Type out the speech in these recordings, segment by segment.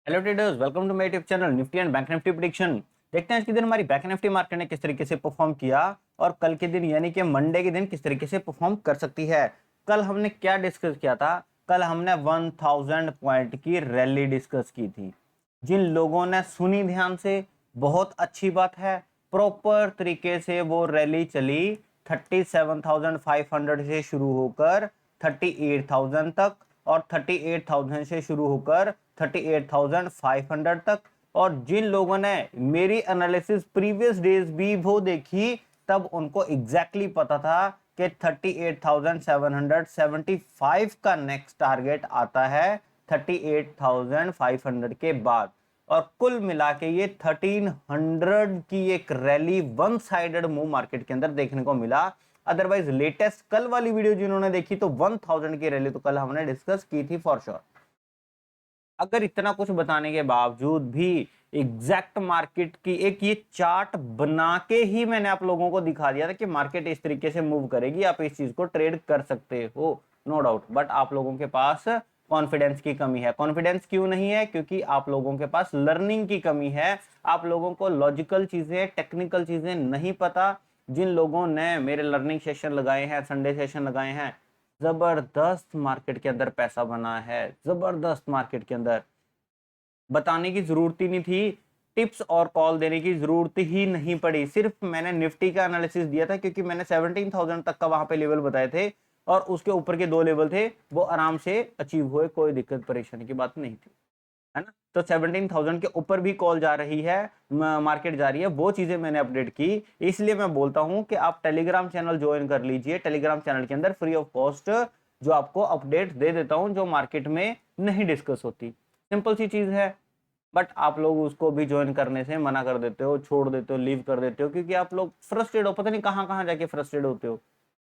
Hello traders, welcome to my YouTube channel Nifty and Bank Nifty prediction. देखते हैं आज के दिन हमारी बैंक निफ्टी मार्केट ने किस तरीके से परफॉर्म किया और कल के दिन यानी कि मंडे के दिन किस तरीके से परफॉर्म कर सकती है। कल हमने क्या डिस्कस किया था? कल हमने 1000 पॉइंट की रैली डिस्कस की थी। जिन लोगों ने सुनी ध्यान से, बहुत अच्छी बात है। प्रॉपर तरीके से वो रैली चली 37,500 से शुरू होकर 38,000 तक और 38,000 से शुरू होकर 38,500 तक। और जिन लोगों ने मेरी एनालिसिस प्रीवियस डेज भी वो देखी, तब उनको एग्जैक्टली पता था कि 38,775 का नेक्स्ट टारगेट आता है 38,500 के बाद। और कुल मिला के ये 1300 की एक rally one sided move market के अंदर देखने को मिला। अदरवाइज लेटेस्ट कल वाली वीडियो जिन्होंने देखी तो 1000 की रैली तो कल हमने डिस्कस की थी फॉर श्योर। अगर इतना कुछ बताने के बावजूद भी एग्जैक्ट मार्केट की एक ये चार्ट बना के ही मैंने आप लोगों को दिखा दिया था कि मार्केट इस तरीके से मूव करेगी, आप इस चीज को ट्रेड कर सकते हो, नो डाउट। बट आप लोगों के पास कॉन्फिडेंस की कमी है। कॉन्फिडेंस क्यों नहीं है? क्योंकि आप लोगों के पास लर्निंग की कमी है। आप लोगों को लॉजिकल चीजें, टेक्निकल चीजें नहीं पता। जिन लोगों ने मेरे लर्निंग सेशन लगाए हैं, संडे सेशन लगाए हैं, जबरदस्त मार्केट के अंदर पैसा बना है। जबरदस्त मार्केट के अंदर बताने की जरूरत ही नहीं थी, टिप्स और कॉल देने की जरूरत ही नहीं पड़ी। सिर्फ मैंने निफ्टी का एनालिसिस दिया था क्योंकि मैंने 17,000 तक का वहां पे लेवल बताए थे और उसके ऊपर के दो लेवल थे, वो आराम से अचीव हुए, कोई दिक्कत परेशानी की बात नहीं थी, है ना। तो 17,000 के ऊपर भी कॉल जा रही है, मार्केट जा रही है, वो चीजें मैंने अपडेट की। इसलिए मैं बोलता हूं कि आप टेलीग्राम चैनल ज्वाइन कर लीजिए। टेलीग्राम चैनल के अंदर फ्री ऑफ कॉस्ट जो आपको अपडेट दे देता हूं, जो मार्केट में नहीं डिस्कस होती। सिंपल सी चीज है। बट आप लोग उसको भी ज्वाइन करने से मना कर देते हो, छोड़ देते हो, लीव कर देते हो, क्योंकि आप लोग फ्रस्ट्रेट हो, पता नहीं कहां कहां जाके फ्रस्ट्रेट होते हो।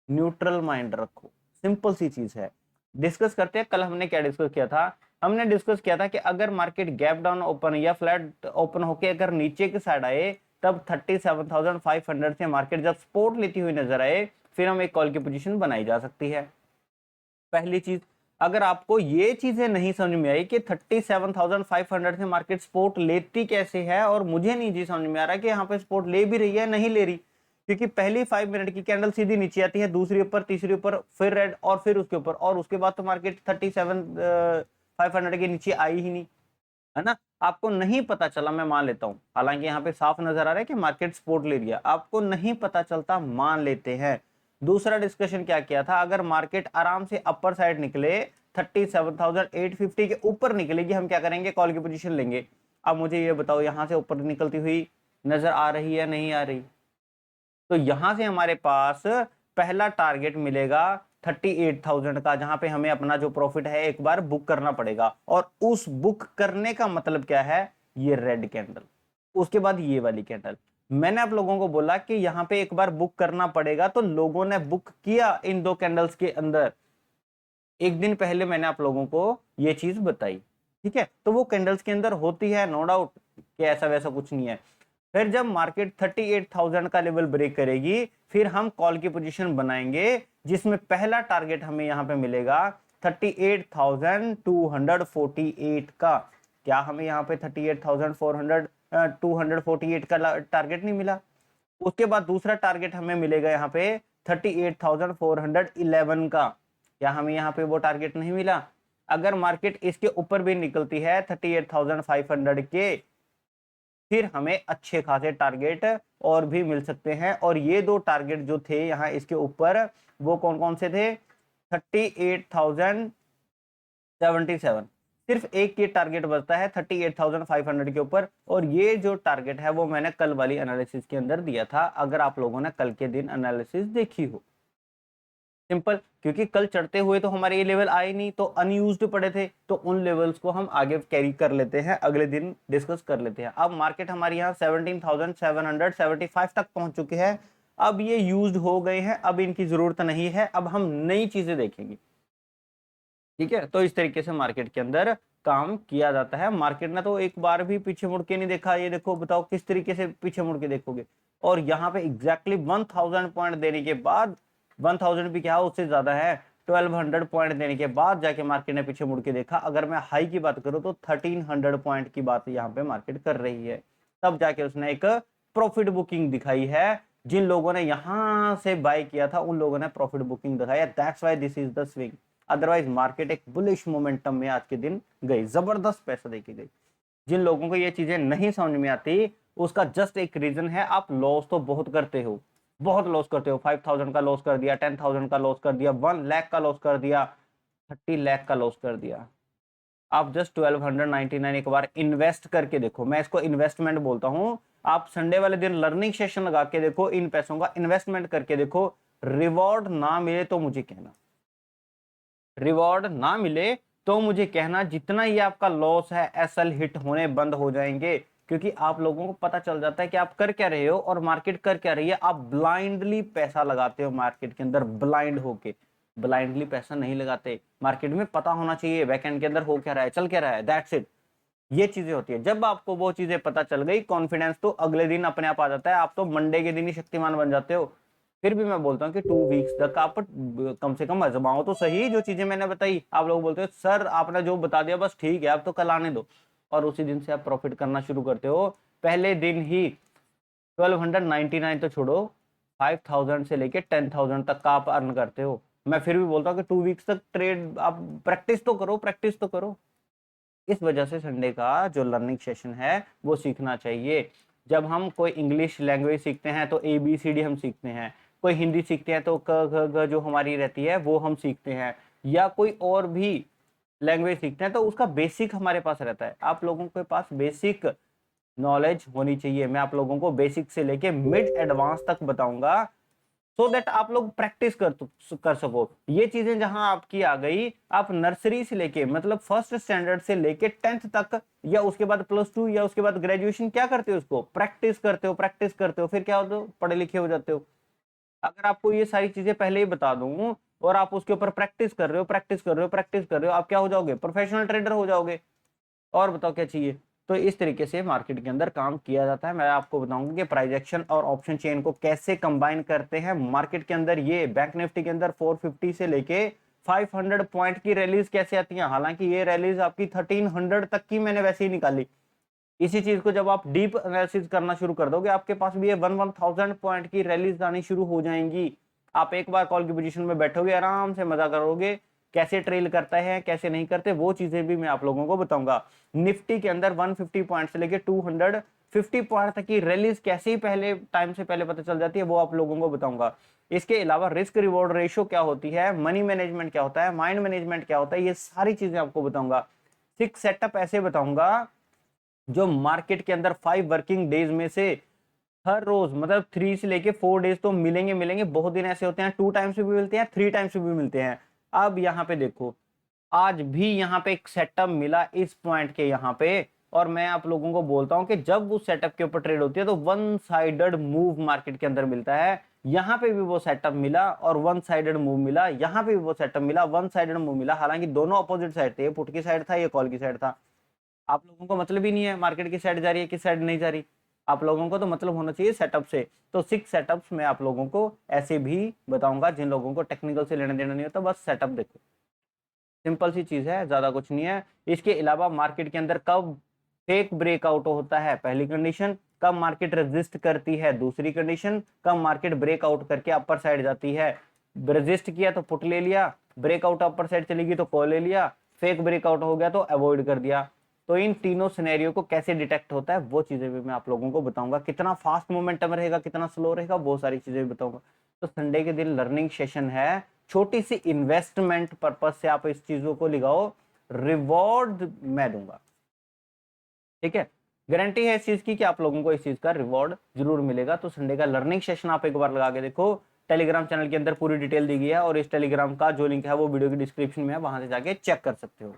न्यूट्रल माइंड रखो, सिंपल सी चीज है। डिस्कस करते हैं कल हमने क्या डिस्कस किया था। हमने डिस्कस किया था कि अगर मार्केट गैप डाउन ओपन या फ्लैट ओपन होके अगर नीचे की साइड आए, तब 37,500 से मार्केट जब सपोर्ट लेती हुई नजर आए, फिर हम एक कॉल की पोजीशन बनाई जा सकती है। पहली चीज, अगर आपको ये चीजें नहीं समझ में आई कि 37,500 से मार्केट सपोर्ट लेती कैसे है, और मुझे नहीं जी समझ में आ रहा कि यहाँ पे सपोर्ट ले भी रही है नहीं ले रही, क्योंकि पहली 5 मिनट की कैंडल सीधी नीचे आती है, दूसरी ऊपर, तीसरी ऊपर, फिर रेड और फिर उसके ऊपर, और उसके बाद तो मार्केट 37,500 के नीचे आई ही नहीं, है ना। आपको नहीं पता चला, मैं मान लेता हूं, हालांकि यहाँ पे साफ नजर आ रहा है कि मार्केट सपोर्ट ले लिया, आपको नहीं पता चलता, मान लेते हैं। दूसरा डिस्कशन क्या किया था, अगर मार्केट आराम से अपर साइड निकले 37,850 के ऊपर निकलेगी, हम क्या करेंगे? कॉल की पोजीशन लेंगे। अब मुझे ये बताओ, यहां से ऊपर निकलती हुई नजर आ रही है नहीं आ रही? तो यहां से हमारे पास पहला टारगेट मिलेगा 38,000 का, जहां पे हमें अपना जो प्रॉफिट है एक बार बुक करना पड़ेगा। और उस बुक करने का मतलब क्या है? ये रेड कैंडल, उसके बाद ये वाली कैंडल। मैंने आप लोगों को बोला कि यहां पे एक बार बुक करना पड़ेगा, तो लोगों ने बुक किया इन दो कैंडल्स के अंदर। एक दिन पहले मैंने आप लोगों को ये चीज बताई, ठीक है। तो वो कैंडल्स के अंदर होती है, नो डाउट कि ऐसा वैसा कुछ नहीं है। फिर जब मार्केट 38,000 का लेवल ब्रेक करेगी, फिर हम कॉल की पोजीशन बनाएंगे, जिसमें पहला टारगेट हमें यहां पे मिलेगा 38,248 का। क्या हमें यहाँ पे 38,400 248 का टारगेट नहीं मिला? उसके बाद दूसरा टारगेट हमें मिलेगा यहाँ पे 38,411 का। क्या हमें यहाँ पे वो टारगेट नहीं मिला? अगर मार्केट इसके ऊपर भी निकलती है 38,500 के, फिर हमें अच्छे खासे टारगेट और भी मिल सकते हैं। और ये दो टारगेट जो थे यहाँ इसके ऊपर, वो कौन कौन से थे? 38,077। सिर्फ एक ये टारगेट बचता है 38,500 के ऊपर, और ये जो टारगेट है वो मैंने कल वाली एनालिसिस के अंदर दिया था, अगर आप लोगों ने कल के दिन एनालिसिस देखी हो। सिंपल, क्योंकि कल चढ़ते हुए तो हमारे ये लेवल आए नहीं, तो अनयूज्ड पड़े थे, तो उन लेवल्स को हम आगे कैरी कर लेते हैं, अगले दिन डिस्कस कर लेते हैं। अब मार्केट हमारी यहाँ 17,775 तक पहुंच चुके हैं। अब ये यूज्ड हो गए हैं, अब इनकी जरूरत नहीं है, अब हम नई चीजें देखेंगे, ठीक है। तो इस तरीके से मार्केट के अंदर काम किया जाता है। मार्केट ने तो एक बार भी पीछे मुड़ के नहीं देखा। ये देखो, बताओ किस तरीके से पीछे मुड़ के देखोगे? और यहाँ पे एग्जैक्टली 1000 पॉइंट देने के बाद, 1000 भी क्या, उससे ज्यादा है, 1200 पॉइंट देने के बाद जाके मार्केट ने पीछे मुड़ के देखा। अगर मैं हाई की बात करूं तो 1300 पॉइंट की बात यहाँ पे मार्केट कर रही है, तब जाके उसने एक प्रॉफिट बुकिंग दिखाई है। जिन लोगों ने यहां से बाय किया था उन लोगों ने प्रॉफिट बुकिंग दिखाई है। That's why this is the swing. Otherwise market एक बुलिश मोमेंटम में आज के दिन गई, जबरदस्त पैसा देके गई। जिन लोगों को ये चीजें नहीं समझ में आती उसका जस्ट एक रीजन है, आप लॉस तो बहुत करते हो, बहुत लॉस करते हो। 5000 का लॉस कर दिया, 10,000 का लॉस कर दिया, 1 लाख का लॉस कर दिया, 30 लाख का लॉस कर दिया। आप जस्ट 1299 एक बार इन्वेस्ट करके देखो, मैं इसको इन्वेस्टमेंट बोलता हूं। आप संडे वाले दिन लर्निंग सेशन लगा के देखो, इन पैसों का इन्वेस्टमेंट करके देखो। रिवॉर्ड ना मिले तो मुझे कहना, रिवॉर्ड ना मिले तो मुझे कहना, जितना ये आपका लॉस है एसएल हिट होने बंद हो जाएंगे। क्योंकि आप लोगों को पता चल जाता है कि आप कर क्या रहे हो और मार्केट कर क्या रही है। आप ब्लाइंडली पैसा लगाते हो मार्केट के अंदर, ब्लाइंड होके। ब्लाइंडली पैसा नहीं लगाते, मार्केट में पता होना चाहिए बैकएंड के अंदर हो क्या रहा है, चल क्या रहा है, दैट्स इट। ये चीजें होती है। जब आपको वो चीजें पता चल गई, कॉन्फिडेंस तो अगले दिन अपने आप आ जाता है। आप तो मंडे के दिन ही शक्तिमान बन जाते हो। फिर भी मैं बोलता हूँ कि 2 वीक्स तक आप कम से कम आजमाओ तो सही जो चीजें मैंने बताई। आप लोग बोलते हो सर आपने जो बता दिया बस ठीक है, आप तो कल आने दो, और उसी दिन से आप प्रॉफिट करना शुरू करते हो। पहले दिन ही 1299 तो छोड़ो, 5000 से लेके 10,000 तक का आप अर्न करते हो। मैं फिर भी बोलता हूँ कि 2 वीक्स तक ट्रेड आप प्रैक्टिस तो करो, प्रैक्टिस तो करो। इस वजह से संडे का जो लर्निंग सेशन है वो सीखना चाहिए। जब हम कोई इंग्लिश लैंग्वेज सीखते हैं तो ABCD हम सीखते हैं, कोई हिंदी सीखते हैं तो क ख ग जो हमारी रहती है वो हम सीखते हैं, या कोई और भी लैंग्वेज सीखते हैं तो उसका बेसिक हमारे पास रहता है। आप लोगों के पास बेसिक नॉलेज होनी चाहिए। मैं आप लोगों को बेसिक से लेके मिड एडवांस तक बताऊंगा, सो दैट आप लोग प्रैक्टिस कर सको। ये चीजें जहां आपकी आ गई, आप नर्सरी से लेके मतलब फर्स्ट स्टैंडर्ड से लेके 10th तक, या उसके बाद +2 या उसके बाद ग्रेजुएशन, क्या करते हो, उसको प्रैक्टिस करते हो, प्रैक्टिस करते हो, फिर क्या होते हो, पढ़े लिखे हो जाते हो। अगर आपको ये सारी चीजें पहले ही बता दूं और आप उसके ऊपर प्रैक्टिस कर रहे हो, प्रैक्टिस कर रहे हो, प्रैक्टिस कर रहे हो, आप क्या हो जाओगे, प्रोफेशनल ट्रेडर हो जाओगे। और बताओ क्या चाहिए। तो इस तरीके से मार्केट के अंदर काम किया जाता है। मैं आपको बताऊंगा कि प्राइस एक्शन और ऑप्शन चेन को कैसे कंबाइन करते हैं मार्केट के अंदर। ये बैंक निफ्टी के अंदर 450 से लेके 500 पॉइंट की रैलीज कैसे आती हैं। हालांकि ये रैलीज आपकी 1300 तक की मैंने वैसे ही निकाली। इसी चीज को जब आप डीप एनालिसिस करना शुरू कर दोगे, आपके पास भी ये 1000 पॉइंट की रैलीज आनी शुरू हो जाएंगी। आप एक बार कॉल की पोजीशन में बैठोगे, आराम से मजा करोगे, कैसे ट्रेल करता है कैसे नहीं करते, वो चीजें भी मैं आप लोगों को बताऊंगा। निफ्टी के अंदर 150 पॉइंट से लेके 250 पॉइंट तक की रैलीज कैसे ही पहले टाइम से पहले पता चल जाती है, वो आप लोगों को बताऊंगा। इसके अलावा रिस्क रिवॉर्ड रेशियो क्या होती है, मनी मैनेजमेंट क्या होता है, माइंड मैनेजमेंट क्या होता है, ये सारी चीजें आपको बताऊंगा। 6 सेटअप ऐसे बताऊंगा जो मार्केट के अंदर 5 वर्किंग डेज में से हर रोज मतलब 3 से लेके 4 डेज तो मिलेंगे मिलेंगे। बहुत दिन ऐसे होते हैं 2 टाइम्स भी मिलते हैं, 3 टाइम्स भी मिलते हैं। अब यहाँ पे देखो, आज भी यहाँ पे एक सेटअप मिला इस पॉइंट के यहाँ पे, और मैं आप लोगों को बोलता हूं कि जब उस सेटअप के ऊपर ट्रेड होती है तो वन साइडेड मूव मार्केट के अंदर मिलता है। यहाँ पे भी वो सेटअप मिला और वन साइडेड मूव मिला, यहाँ पे भी वो सेटअप मिला, वन साइडेड मूव मिला। हालांकि दोनों अपोजिट साइड थे, ये पुट की साइड था, ये कॉल की साइड था। आप लोगों को मतलब ही नहीं है मार्केट की साइड जा रही है किस साइड नहीं जा रही। आप लोगों को तो मतलब होना चाहिए सेटअप से। तो 6 सेटअप्स मैं आप लोगों को ऐसे भी बताऊंगा। जिन लोगों को टेक्निकल से लेना देना नहीं होता, बस सेटअप देखो, सिंपल सी चीज है, ज्यादा कुछ नहीं है। इसके अलावा मार्केट के अंदर कब फेक ब्रेकआउट होता है, पहली कंडीशन। कब मार्केट रेजिस्ट करती है, दूसरी कंडीशन। कब मार्केट ब्रेकआउट करके अपर साइड जाती है, रेजिस्ट किया तो पुट ले लिया, ब्रेकआउट अपर साइड चलेगी तो कॉल ले लिया, फेक ब्रेकआउट हो गया तो अवॉइड कर दिया। तो इन तीनों सिनेरियो को कैसे डिटेक्ट होता है वो चीजें भी मैं आप लोगों को बताऊंगा। कितना फास्ट मोमेंटम रहेगा, कितना स्लो रहेगा, वो सारी चीजें भी बताऊंगा। तो संडे के दिन लर्निंग सेशन है, छोटी सी इन्वेस्टमेंट पर्पज से आप इस चीजों को लगाओ, रिवॉर्ड मैं दूंगा। ठीक है, गारंटी है इस चीज की कि आप लोगों को इस चीज का रिवॉर्ड जरूर मिलेगा। तो संडे का लर्निंग सेशन आप एक बार लगा के देखो। टेलीग्राम चैनल के अंदर पूरी डिटेल दी गई है, और इस टेलीग्राम का जो लिंक है वो वीडियो की डिस्क्रिप्शन में है, वहां से जाके चेक कर सकते हो।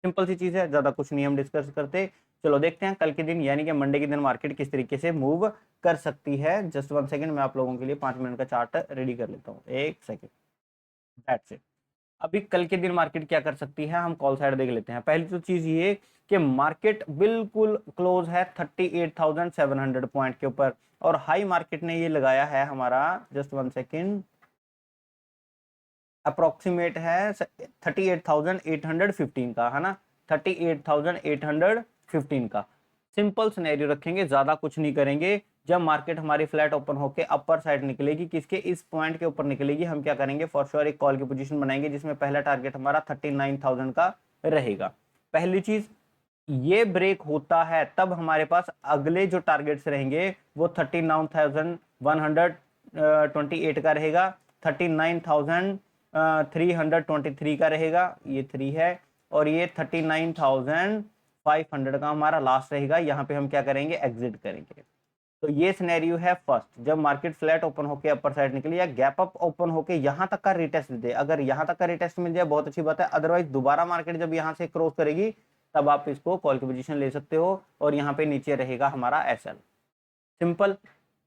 सिंपल सी चीज है, ज्यादा कुछ नहीं हम डिस्कस करते। चलो देखते हैं कल के दिन यानी कि मंडे के दिन मार्केट किस तरीके से मूव कर सकती है। जस्ट 1 सेकंड, मैं आप लोगों के लिए 5 मिनट का चार्ट रेडी कर लेता हूँ, 1 सेकंड। That's it. अभी कल के दिन मार्केट क्या कर सकती है, हम कॉल साइड देख लेते हैं। पहली तो चीज ये कि मार्केट बिल्कुल क्लोज है 38,700 पॉइंट के ऊपर, और हाई मार्केट ने ये लगाया है हमारा, जस्ट 1 सेकंड, अप्रोक्सीमेट है 38,815 का, है ना, 38,815 का। सिंपल सिनेरियो रखेंगे, ज्यादा कुछ नहीं करेंगे। जब मार्केट हमारी फ्लैट ओपन होके अपर साइड निकलेगी, किसके, इस पॉइंट के ऊपर निकलेगी, हम क्या करेंगे, फॉर श्योर एक कॉल की पोजीशन बनाएंगे जिसमें पहला टारगेट हमारा 39,000 का रहेगा। पहली चीज, ये ब्रेक होता है तब हमारे पास अगले जो टारगेट्स रहेंगे वो 39,128 का रहेगा, 39,323 का रहेगा, ये 3 है, और ये 39,500 का हमारा लास्ट रहेगा। यहाँ पे हम क्या करेंगे, एग्जिट करेंगे। तो ये सिनेरियो है फर्स्ट, जब मार्केट फ्लैट ओपन होके अपर साइड निकले या गैप अप ओपन होके यहाँ तक का रिटेस्ट दे। अगर यहाँ तक का रिटेस्ट मिल जाए बहुत अच्छी बात है, अदरवाइज दोबारा मार्केट जब यहाँ से क्रॉस करेगी तब आप इसको कॉल की पोजीशन ले सकते हो, और यहाँ पे नीचे रहेगा हमारा एसएल। सिंपल।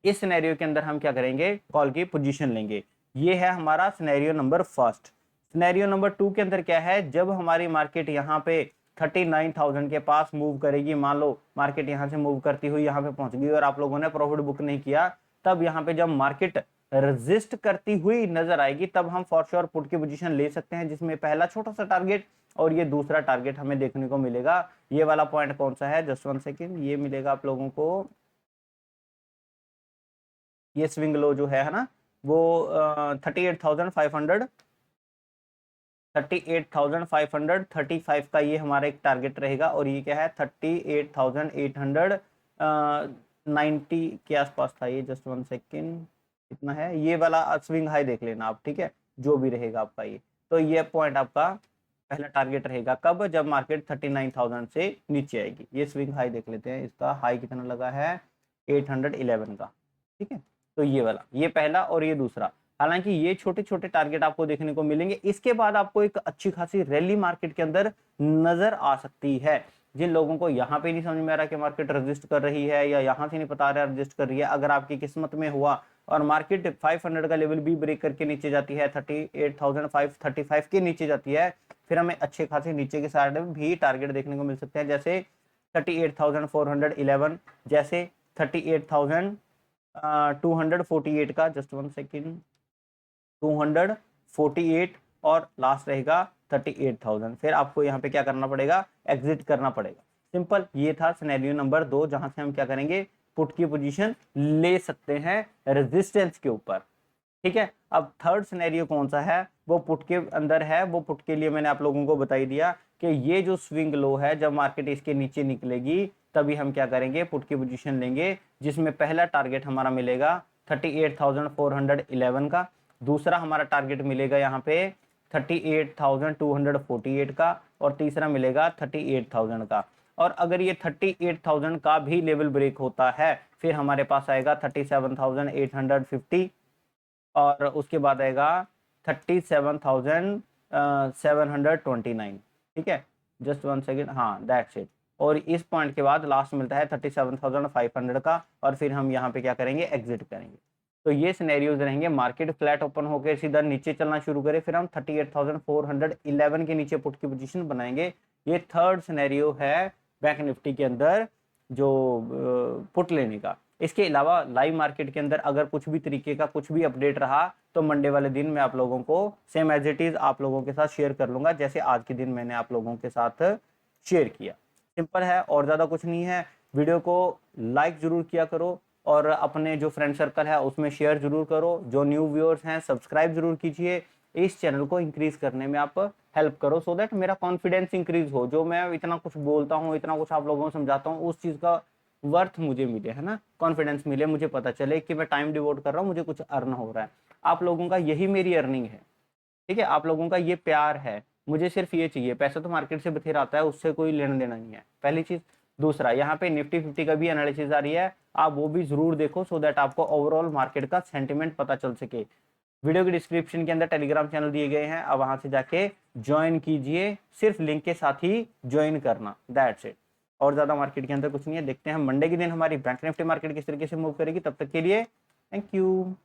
इस सिनेरियो के अंदर हम क्या करेंगे, कॉल की पोजीशन लेंगे। ये है हमारा scenario number first. Scenario number 2 के अंदर क्या है, जब हमारी मार्केट यहाँ पे 39,000 के पास मूव करेगी, मान लो मार्केट यहाँ से मूव करती हुई यहाँ पे पहुंच गई और आप लोगों ने प्रॉफिट बुक नहीं किया, तब यहाँ पे जब मार्केट रेजिस्ट करती हुई नजर आएगी तब हम फॉर श्योर पुट की पोजीशन ले सकते हैं, जिसमें पहला छोटा सा टारगेट और ये दूसरा टारगेट हमें देखने को मिलेगा। ये वाला पॉइंट कौन सा है, जस्ट 1 सेकेंड, ये मिलेगा आप लोगों को, ये स्विंग लो जो है ना, वो 38,535 का ये हमारा एक टारगेट रहेगा, और ये क्या है 38,890 के आसपास था ये, जस्ट 1 सेकेंड, कितना है ये वाला स्विंग हाई देख लेना आप, ठीक है, जो भी रहेगा आपका ये। तो ये पॉइंट आपका पहला टारगेट रहेगा कब, जब मार्केट 39,000 से नीचे आएगी। ये स्विंग हाई देख लेते हैं, इसका हाई कितना लगा है 811 का, ठीक है। तो ये वाला, ये पहला और ये दूसरा। हालांकि ये छोटे छोटे टारगेट आपको देखने को मिलेंगे। इसके बाद आपको एक अच्छी खासी रैली मार्केट के अंदर नजर आ सकती है। जिन लोगों को यहाँ पे नहीं समझ में आ रहा कि मार्केट रजिस्ट कर रही है या यहाँ से नहीं पता आ रहा रजिस्ट कर रही है, अगर आपकी किस्मत में हुआ और मार्केट 500 का लेवल भी ब्रेक करके नीचे जाती है, 38,535 के नीचे जाती है, फिर हमें अच्छे खासे नीचे के साइड में भी टारगेट देखने को मिल सकते हैं, जैसे 38,411, जैसे 38,248 का, जस्ट 1 सेकेंड, 248, और लास्ट रहेगा 38,000। फिर आपको यहाँ पे क्या करना पड़ेगा, एग्जिट करना पड़ेगा। सिंपल। ये था सिनेरियो नंबर 2, जहां से हम क्या करेंगे, पुट की पोजीशन ले सकते हैं रेजिस्टेंस के ऊपर, ठीक है। अब थर्ड सिनेरियो कौन सा है, वो पुट के अंदर है। वो पुट के लिए मैंने आप लोगों को बता ही दिया कि ये जो स्विंग लो है, जब मार्केट इसके नीचे निकलेगी तभी हम क्या करेंगे, पुट की पोजीशन लेंगे, जिसमें पहला टारगेट हमारा मिलेगा 38,411 का, दूसरा हमारा टारगेट मिलेगा यहाँ पे 38,248 का, और तीसरा मिलेगा 38,000 का। और अगर ये 38,000 का भी लेवल ब्रेक होता है, फिर हमारे पास आएगा 37,850, और उसके बाद आएगा 37,729, ठीक है। जस्ट 1 सेकेंड, हाँ दैट्स इट। और इस पॉइंट के बाद लास्ट मिलता है 37,500 का, और फिर हम यहाँ पे क्या करेंगे, एग्जिट करेंगे। तो ये सिनेरियोज रहेंगे। मार्केट फ्लैट ओपन होकर सीधा नीचे चलना शुरू करे, फिर हम 38,411 के नीचे पुट की पोजीशन बनाएंगे। ये थर्ड सिनेरियो है बैंक निफ्टी के अंदर जो पुट लेने का। इसके अलावा लाइव मार्केट के अंदर अगर कुछ भी तरीके का कुछ भी अपडेट रहा तो मंडे वाले दिन मैं आप लोगों को सेम एज इट इज आप लोगों के साथ शेयर कर लूंगा, जैसे आज के दिन मैंने आप लोगों के साथ शेयर किया। सिंपल है और ज्यादा कुछ नहीं है। वीडियो को लाइक जरूर किया करो और अपने जो फ्रेंड सर्कल है उसमें शेयर जरूर करो। जो न्यू व्यूअर्स हैं सब्सक्राइब जरूर कीजिए। इस चैनल को इंक्रीज करने में आप हेल्प करो, सो दैट मेरा कॉन्फिडेंस इंक्रीज हो। जो मैं इतना कुछ बोलता हूँ, इतना कुछ आप लोगों को समझाता हूँ, उस चीज़ का वर्थ मुझे मिले, है ना, कॉन्फिडेंस मिले, मुझे पता चले कि मैं टाइम डिवोट कर रहा हूँ, मुझे कुछ अर्न हो रहा है। आप लोगों का यही मेरी अर्निंग है, ठीक है। आप लोगों का ये प्यार है, मुझे सिर्फ ये चाहिए। पैसा तो मार्केट से बथेरा आता है, उससे कोई लेना देना नहीं है, पहली चीज। दूसरा, यहाँ पे निफ्टी 50 का भी एनालिसिस आ रही है, आप वो भी जरूर देखो, सो दैट आपको ओवरऑल मार्केट का सेंटिमेंट पता चल सके। वीडियो के डिस्क्रिप्शन के अंदर टेलीग्राम चैनल दिए गए हैं, अब वहां से जाके ज्वाइन कीजिए। सिर्फ लिंक के साथ ही ज्वाइन करना, दैट्स इट। और ज्यादा मार्केट के अंदर कुछ नहीं है। देखते हैं मंडे के दिन हमारी बैंक निफ्टी मार्केट किस तरीके से मूव करेगी। तब तक के लिए थैंक यू।